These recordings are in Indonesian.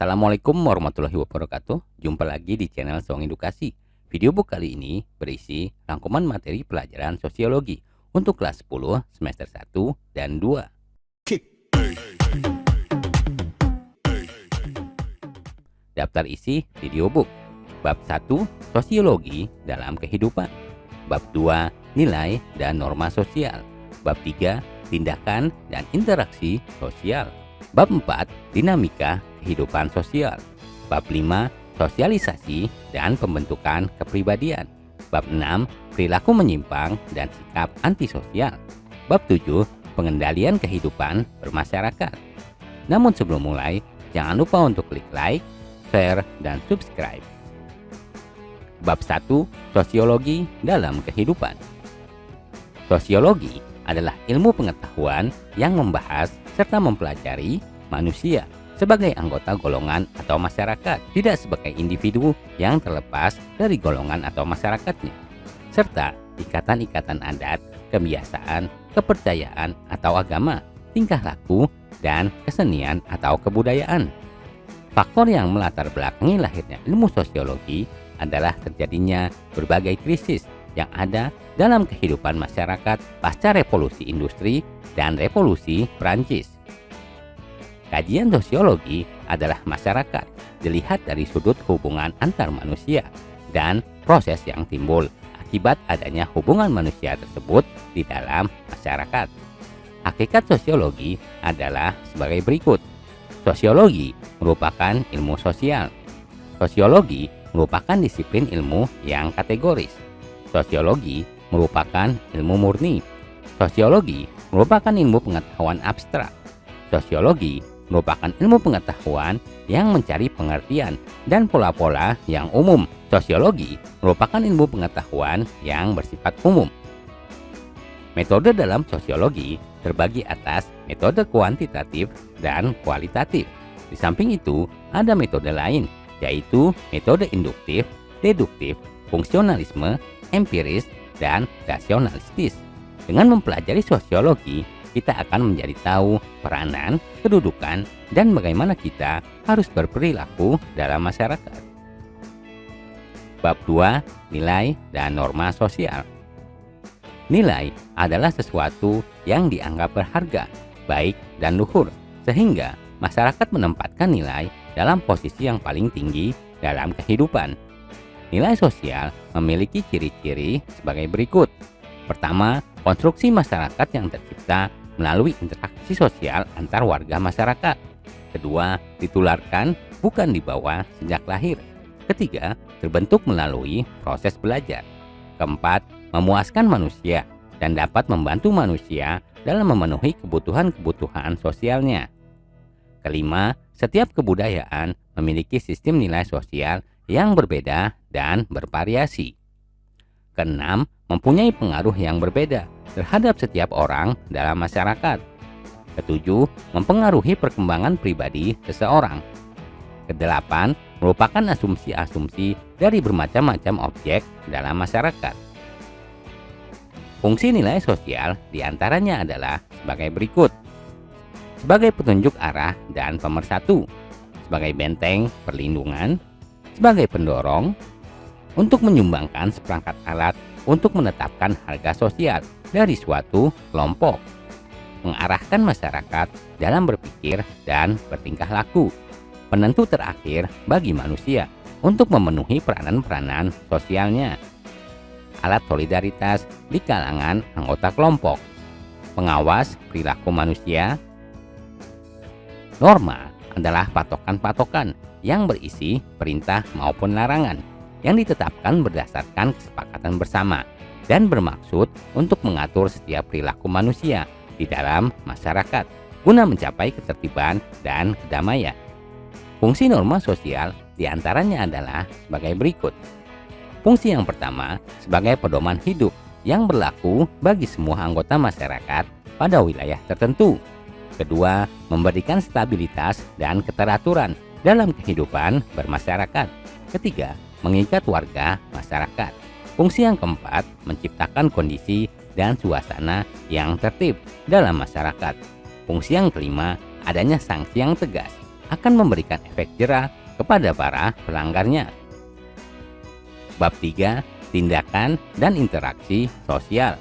Assalamualaikum warahmatullahi wabarakatuh. Jumpa lagi di channel Song Edukasi. Video book kali ini berisi rangkuman materi pelajaran sosiologi untuk kelas 10 semester 1 dan 2. Daftar isi video book. Bab 1, Sosiologi dalam kehidupan. Bab 2, Nilai dan norma sosial. Bab 3, Tindakan dan interaksi sosial. Bab 4, Dinamika kehidupan sosial. Bab 5, Sosialisasi dan pembentukan kepribadian. Bab 6, Perilaku menyimpang dan sikap antisosial. Bab 7, Pengendalian kehidupan bermasyarakat. Namun sebelum mulai, jangan lupa untuk klik like, share, dan subscribe. Bab 1, Sosiologi dalam kehidupan. Sosiologi adalah ilmu pengetahuan yang membahas serta mempelajari manusia sebagai anggota golongan atau masyarakat, tidak sebagai individu yang terlepas dari golongan atau masyarakatnya, serta ikatan-ikatan adat, kebiasaan, kepercayaan atau agama, tingkah laku, dan kesenian atau kebudayaan. Faktor yang melatar belakangi lahirnya ilmu sosiologi adalah terjadinya berbagai krisis yang ada dalam kehidupan masyarakat pasca revolusi industri dan revolusi Prancis. Kajian sosiologi adalah masyarakat dilihat dari sudut hubungan antar manusia dan proses yang timbul akibat adanya hubungan manusia tersebut di dalam masyarakat. Hakikat sosiologi adalah sebagai berikut. Sosiologi merupakan ilmu sosial. Sosiologi merupakan disiplin ilmu yang kategoris. Sosiologi merupakan ilmu murni. Sosiologi merupakan ilmu pengetahuan abstrak. Sosiologi merupakan ilmu pengetahuan yang mencari pengertian dan pola-pola yang umum. Sosiologi merupakan ilmu pengetahuan yang bersifat umum. Metode dalam sosiologi terbagi atas metode kuantitatif dan kualitatif. Di samping itu, ada metode lain, yaitu metode induktif, deduktif, fungsionalisme, empiris, dan rasionalistis. Dengan mempelajari sosiologi, kita akan menjadi tahu peranan, kedudukan, dan bagaimana kita harus berperilaku dalam masyarakat. Bab 2, Nilai dan norma sosial. Nilai adalah sesuatu yang dianggap berharga, baik, dan luhur, sehingga masyarakat menempatkan nilai dalam posisi yang paling tinggi dalam kehidupan. Nilai sosial memiliki ciri-ciri sebagai berikut. Pertama, konstruksi masyarakat yang tercipta melalui interaksi sosial antar warga masyarakat. Kedua, ditularkan bukan dibawa sejak lahir. Ketiga, terbentuk melalui proses belajar. Keempat, memuaskan manusia dan dapat membantu manusia dalam memenuhi kebutuhan-kebutuhan sosialnya. Kelima, setiap kebudayaan memiliki sistem nilai sosial yang berbeda dan bervariasi. Keenam, mempunyai pengaruh yang berbeda terhadap setiap orang dalam masyarakat. Ketujuh, mempengaruhi perkembangan pribadi seseorang. Kedelapan, merupakan asumsi-asumsi dari bermacam-macam objek dalam masyarakat. Fungsi nilai sosial diantaranya adalah sebagai berikut. Sebagai petunjuk arah dan pemersatu, sebagai benteng perlindungan, sebagai pendorong, untuk menyumbangkan seperangkat alat untuk menetapkan harga sosial dari suatu kelompok, mengarahkan masyarakat dalam berpikir dan bertingkah laku, penentu terakhir bagi manusia untuk memenuhi peranan-peranan sosialnya, alat solidaritas di kalangan anggota kelompok, pengawas perilaku manusia. Norma adalah patokan-patokan yang berisi perintah maupun larangan yang ditetapkan berdasarkan kesepakatan bersama dan bermaksud untuk mengatur setiap perilaku manusia di dalam masyarakat guna mencapai ketertiban dan kedamaian. Fungsi norma sosial diantaranya adalah sebagai berikut. Fungsi yang pertama sebagai pedoman hidup yang berlaku bagi semua anggota masyarakat pada wilayah tertentu. Kedua, memberikan stabilitas dan keteraturan dalam kehidupan bermasyarakat. Ketiga, mengikat warga masyarakat. Fungsi yang keempat, menciptakan kondisi dan suasana yang tertib dalam masyarakat. Fungsi yang kelima, adanya sanksi yang tegas akan memberikan efek jera kepada para pelanggarnya. Bab 3. Tindakan dan interaksi sosial.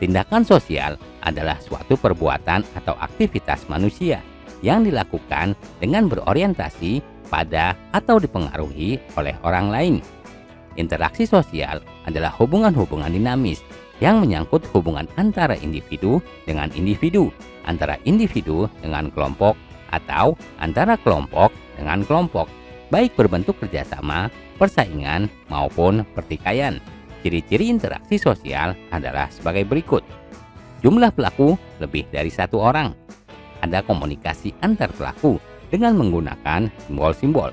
Tindakan sosial adalah suatu perbuatan atau aktivitas manusia yang dilakukan dengan berorientasi pada atau dipengaruhi oleh orang lain. Interaksi sosial adalah hubungan-hubungan dinamis yang menyangkut hubungan antara individu dengan individu, antara individu dengan kelompok, atau antara kelompok dengan kelompok, baik berbentuk kerjasama, persaingan, maupun pertikaian. Ciri-ciri interaksi sosial adalah sebagai berikut. Jumlah pelaku lebih dari satu orang. Ada komunikasi antar pelaku dengan menggunakan simbol-simbol.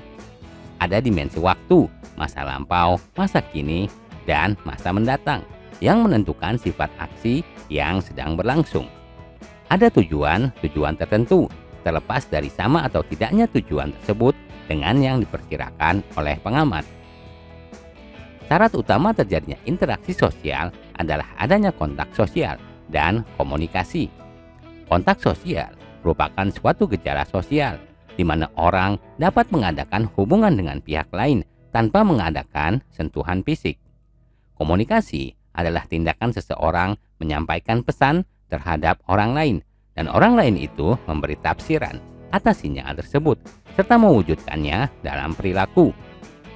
Ada dimensi waktu, masa lampau, masa kini, dan masa mendatang yang menentukan sifat aksi yang sedang berlangsung. Ada tujuan tertentu, terlepas dari sama atau tidaknya tujuan tersebut dengan yang diperkirakan oleh pengamat. Syarat utama terjadinya interaksi sosial adalah adanya kontak sosial dan komunikasi. Kontak sosial merupakan suatu gejala sosial di mana orang dapat mengadakan hubungan dengan pihak lain tanpa mengadakan sentuhan fisik. Komunikasi adalah tindakan seseorang menyampaikan pesan terhadap orang lain dan orang lain itu memberi tafsiran atas sinyal tersebut serta mewujudkannya dalam perilaku.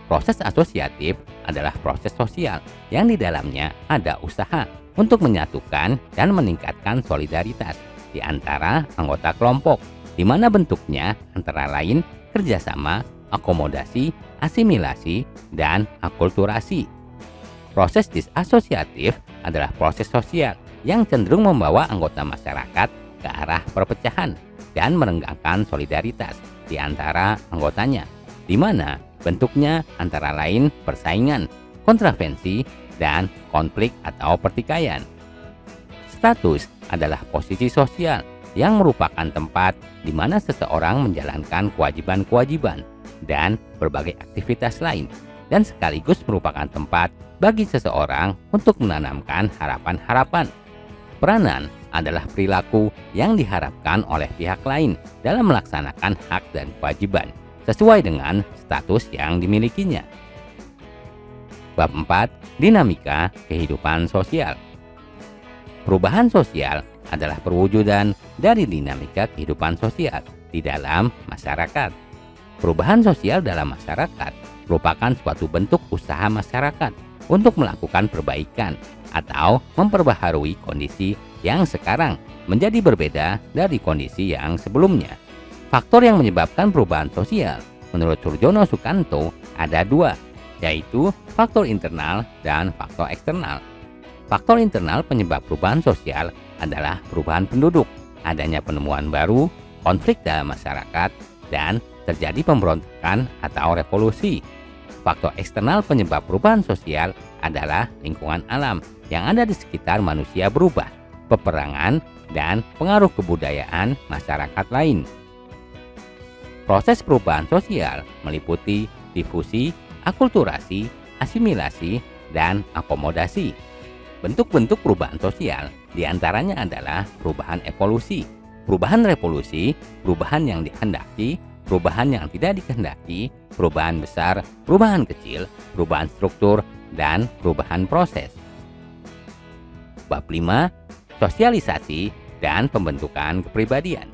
Proses asosiatif adalah proses sosial yang di dalamnya ada usaha untuk menyatukan dan meningkatkan solidaritas di antara anggota kelompok, di mana bentuknya antara lain kerjasama, akomodasi, asimilasi, dan akulturasi. Proses disasosiatif adalah proses sosial yang cenderung membawa anggota masyarakat ke arah perpecahan dan merenggangkan solidaritas di antara anggotanya, di mana bentuknya antara lain persaingan, kontravensi, dan konflik atau pertikaian. Status adalah posisi sosial yang merupakan tempat di mana seseorang menjalankan kewajiban-kewajiban dan berbagai aktivitas lain, dan sekaligus merupakan tempat bagi seseorang untuk menanamkan harapan-harapan. Peranan adalah perilaku yang diharapkan oleh pihak lain dalam melaksanakan hak dan kewajiban sesuai dengan status yang dimilikinya. Bab 4. Dinamika kehidupan sosial. Perubahan sosial adalah perwujudan dari dinamika kehidupan sosial di dalam masyarakat. Perubahan sosial dalam masyarakat merupakan suatu bentuk usaha masyarakat untuk melakukan perbaikan atau memperbaharui kondisi yang sekarang menjadi berbeda dari kondisi yang sebelumnya. Faktor yang menyebabkan perubahan sosial menurut Surjono Sukanto ada dua, yaitu faktor internal dan faktor eksternal. Faktor internal penyebab perubahan sosial adalah perubahan penduduk, adanya penemuan baru, konflik dalam masyarakat, dan terjadi pemberontakan atau revolusi. Faktor eksternal penyebab perubahan sosial adalah lingkungan alam yang ada di sekitar manusia berubah, peperangan, dan pengaruh kebudayaan masyarakat lain. Proses perubahan sosial meliputi difusi, akulturasi, asimilasi, dan akomodasi. Bentuk-bentuk perubahan sosial diantaranya adalah perubahan evolusi, perubahan revolusi, perubahan yang dikehendaki, perubahan yang tidak dikehendaki, perubahan besar, perubahan kecil, perubahan struktur, dan perubahan proses. Bab 5. Sosialisasi dan pembentukan kepribadian.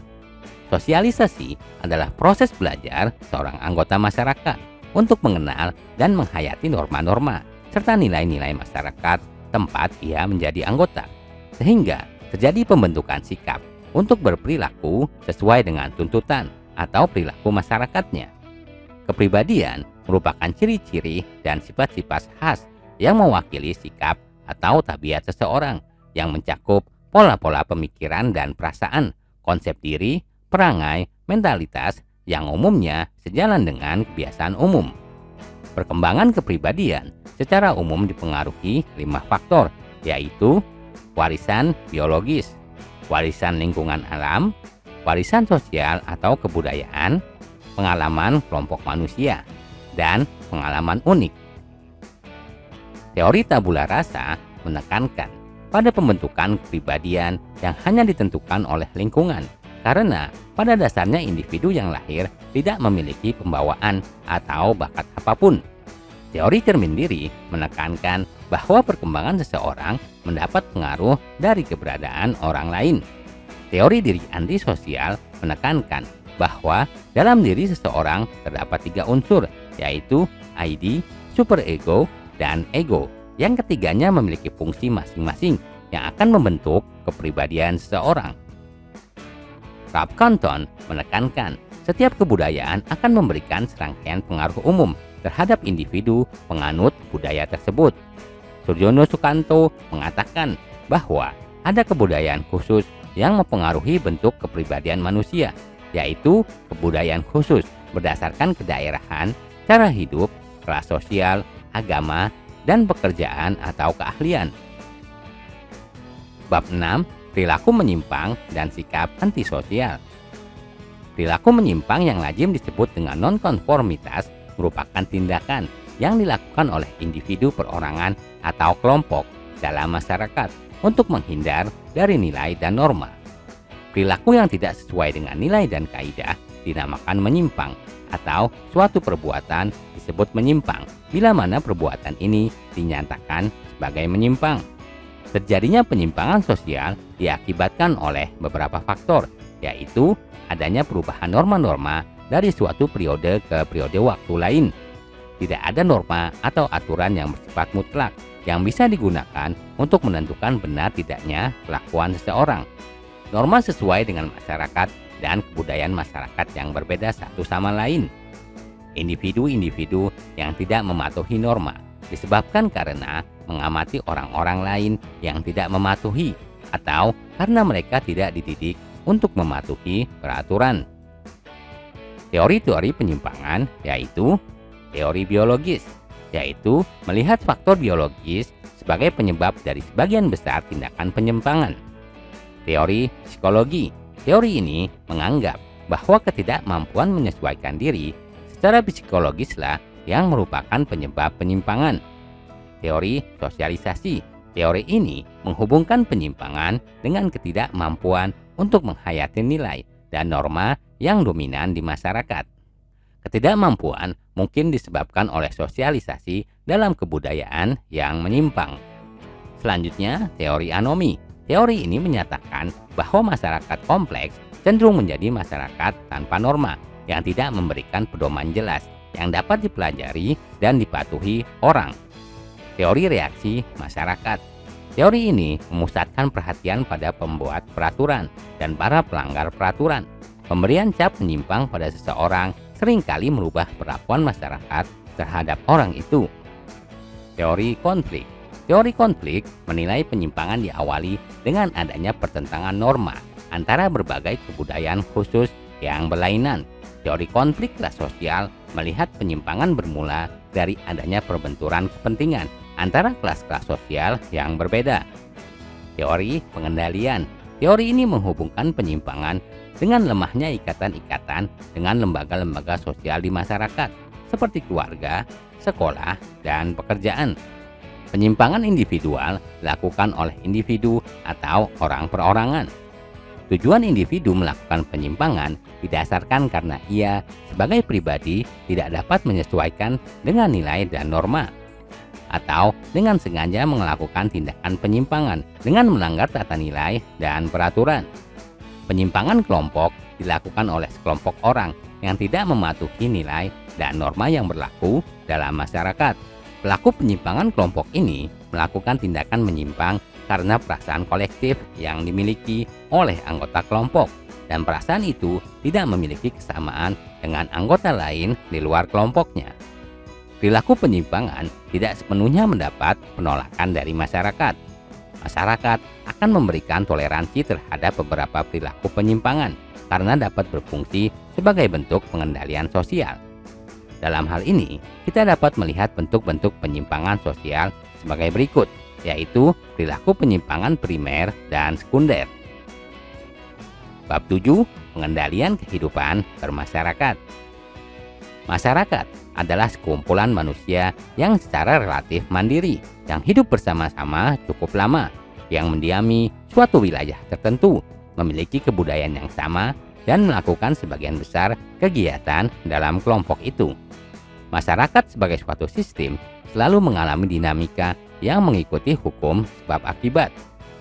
Sosialisasi adalah proses belajar seorang anggota masyarakat untuk mengenal dan menghayati norma-norma serta nilai-nilai masyarakat tempat ia menjadi anggota, sehingga terjadi pembentukan sikap untuk berperilaku sesuai dengan tuntutan atau perilaku masyarakatnya. Kepribadian merupakan ciri-ciri dan sifat-sifat khas yang mewakili sikap atau tabiat seseorang yang mencakup pola-pola pemikiran dan perasaan, konsep diri, perangai, mentalitas yang umumnya sejalan dengan kebiasaan umum. Perkembangan kepribadian secara umum dipengaruhi 5 faktor, yaitu warisan biologis, warisan lingkungan alam, warisan sosial atau kebudayaan, pengalaman kelompok manusia, dan pengalaman unik. Teori tabula rasa menekankan pada pembentukan kepribadian yang hanya ditentukan oleh lingkungan, karena pada dasarnya individu yang lahir tidak memiliki pembawaan atau bakat apapun. Teori cermin diri menekankan bahwa perkembangan seseorang mendapat pengaruh dari keberadaan orang lain. Teori diri antisosial menekankan bahwa dalam diri seseorang terdapat 3 unsur, yaitu ID, superego, dan ego. Yang ketiganya memiliki fungsi masing-masing yang akan membentuk kepribadian seseorang. Ralph Compton menekankan setiap kebudayaan akan memberikan serangkaian pengaruh umum terhadap individu penganut budaya tersebut. Surjono Sukanto mengatakan bahwa ada kebudayaan khusus yang mempengaruhi bentuk kepribadian manusia, yaitu kebudayaan khusus berdasarkan kedaerahan, cara hidup, kelas sosial, agama, dan pekerjaan atau keahlian. Bab 6. Perilaku menyimpang dan sikap antisosial. Perilaku menyimpang yang lazim disebut dengan nonkonformitas merupakan tindakan yang dilakukan oleh individu perorangan atau kelompok dalam masyarakat untuk menghindar dari nilai dan norma. Perilaku yang tidak sesuai dengan nilai dan kaidah dinamakan menyimpang, atau suatu perbuatan disebut menyimpang bila mana perbuatan ini dinyatakan sebagai menyimpang. Terjadinya penyimpangan sosial diakibatkan oleh beberapa faktor, yaitu adanya perubahan norma-norma dari suatu periode ke periode waktu lain. Tidak ada norma atau aturan yang bersifat mutlak yang bisa digunakan untuk menentukan benar tidaknya kelakuan seseorang. Norma sesuai dengan masyarakat dan kebudayaan masyarakat yang berbeda satu sama lain. Individu-individu yang tidak mematuhi norma disebabkan karena mengamati orang-orang lain yang tidak mematuhi atau karena mereka tidak dididik untuk mematuhi peraturan. Teori-teori penyimpangan yaitu teori biologis, yaitu melihat faktor biologis sebagai penyebab dari sebagian besar tindakan penyimpangan. Teori psikologi, teori ini menganggap bahwa ketidakmampuan menyesuaikan diri secara psikologislah yang merupakan penyebab penyimpangan. Teori sosialisasi, teori ini menghubungkan penyimpangan dengan ketidakmampuan untuk menghayati nilai dan norma yang dominan di masyarakat. Ketidakmampuan mungkin disebabkan oleh sosialisasi dalam kebudayaan yang menyimpang. Selanjutnya, teori anomi. Teori ini menyatakan bahwa masyarakat kompleks cenderung menjadi masyarakat tanpa norma yang tidak memberikan pedoman jelas yang dapat dipelajari dan dipatuhi orang. Teori reaksi masyarakat. Teori ini memusatkan perhatian pada pembuat peraturan dan para pelanggar peraturan. Pemberian cap menyimpang pada seseorang seringkali merubah perlakuan masyarakat terhadap orang itu. Teori konflik. Teori konflik menilai penyimpangan diawali dengan adanya pertentangan norma antara berbagai kebudayaan khusus yang berlainan. Teori konflik kelas sosial melihat penyimpangan bermula dari adanya perbenturan kepentingan antara kelas-kelas sosial yang berbeda. Teori pengendalian. Teori ini menghubungkan penyimpangan dengan lemahnya ikatan-ikatan dengan lembaga-lembaga sosial di masyarakat seperti keluarga, sekolah, dan pekerjaan. Penyimpangan individual dilakukan oleh individu atau orang perorangan. Tujuan individu melakukan penyimpangan didasarkan karena ia sebagai pribadi tidak dapat menyesuaikan dengan nilai dan norma, atau dengan sengaja melakukan tindakan penyimpangan dengan melanggar tata nilai dan peraturan. Penyimpangan kelompok dilakukan oleh sekelompok orang yang tidak mematuhi nilai dan norma yang berlaku dalam masyarakat. Pelaku penyimpangan kelompok ini melakukan tindakan menyimpang karena perasaan kolektif yang dimiliki oleh anggota kelompok, dan perasaan itu tidak memiliki kesamaan dengan anggota lain di luar kelompoknya. Perilaku penyimpangan tidak sepenuhnya mendapat penolakan dari masyarakat. Masyarakat akan memberikan toleransi terhadap beberapa perilaku penyimpangan karena dapat berfungsi sebagai bentuk pengendalian sosial. Dalam hal ini, kita dapat melihat bentuk-bentuk penyimpangan sosial sebagai berikut, yaitu perilaku penyimpangan primer dan sekunder. Bab 7. Pengendalian kehidupan bermasyarakat. Masyarakat adalah sekumpulan manusia yang secara relatif mandiri, yang hidup bersama-sama cukup lama, yang mendiami suatu wilayah tertentu, memiliki kebudayaan yang sama, dan melakukan sebagian besar kegiatan dalam kelompok itu. Masyarakat sebagai suatu sistem selalu mengalami dinamika yang mengikuti hukum sebab akibat.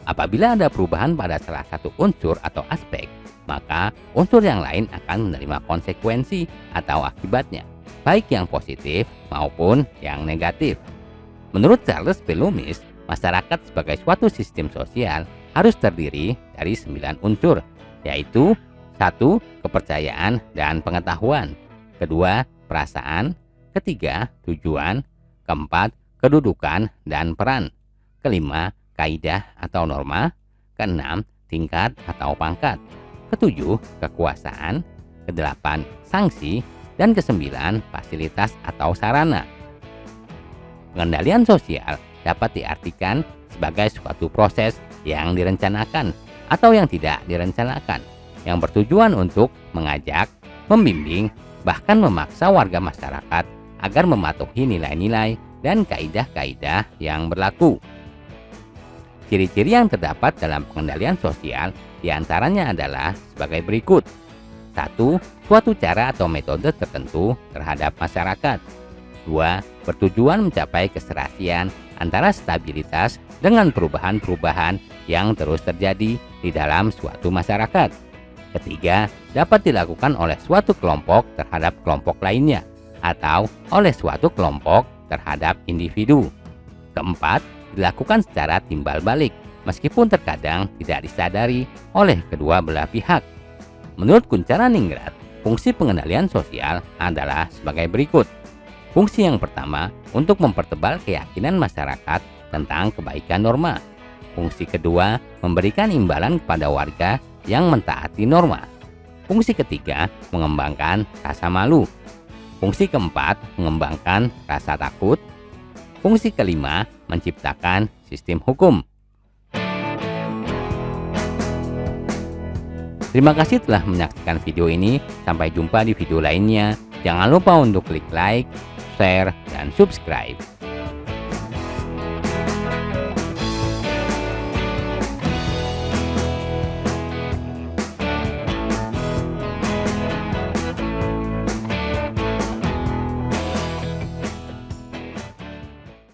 Apabila ada perubahan pada salah satu unsur atau aspek, maka unsur yang lain akan menerima konsekuensi atau akibatnya, baik yang positif maupun yang negatif. Menurut Charles P. Loomis, masyarakat sebagai suatu sistem sosial harus terdiri dari 9 unsur, yaitu 1. Kepercayaan dan pengetahuan. 2. Perasaan. 3. Tujuan. 4. Kedudukan dan peran. 5. Kaidah atau norma. 6. Tingkat atau pangkat. 7. Kekuasaan. 8. Sanksi. Dan 9. Fasilitas atau sarana. Pengendalian sosial dapat diartikan sebagai suatu proses yang direncanakan atau yang tidak direncanakan, yang bertujuan untuk mengajak, membimbing, bahkan memaksa warga masyarakat agar mematuhi nilai-nilai dan kaidah-kaidah yang berlaku. Ciri-ciri yang terdapat dalam pengendalian sosial diantaranya adalah sebagai berikut. 1. Suatu cara atau metode tertentu terhadap masyarakat. 2. Bertujuan mencapai keserasian antara stabilitas dengan perubahan-perubahan yang terus terjadi di dalam suatu masyarakat. 3. Dapat dilakukan oleh suatu kelompok terhadap kelompok lainnya atau oleh suatu kelompok terhadap individu. 4. Dilakukan secara timbal balik meskipun terkadang tidak disadari oleh kedua belah pihak. Menurut Kunchara-Ningrat, fungsi pengendalian sosial adalah sebagai berikut. Fungsi yang pertama untuk mempertebal keyakinan masyarakat tentang kebaikan norma. Fungsi kedua memberikan imbalan kepada warga yang mentaati norma. Fungsi ketiga mengembangkan rasa malu. Fungsi keempat mengembangkan rasa takut. Fungsi kelima menciptakan sistem hukum. Terima kasih telah menyaksikan video ini. Sampai jumpa di video lainnya. Jangan lupa untuk klik like, share, dan subscribe.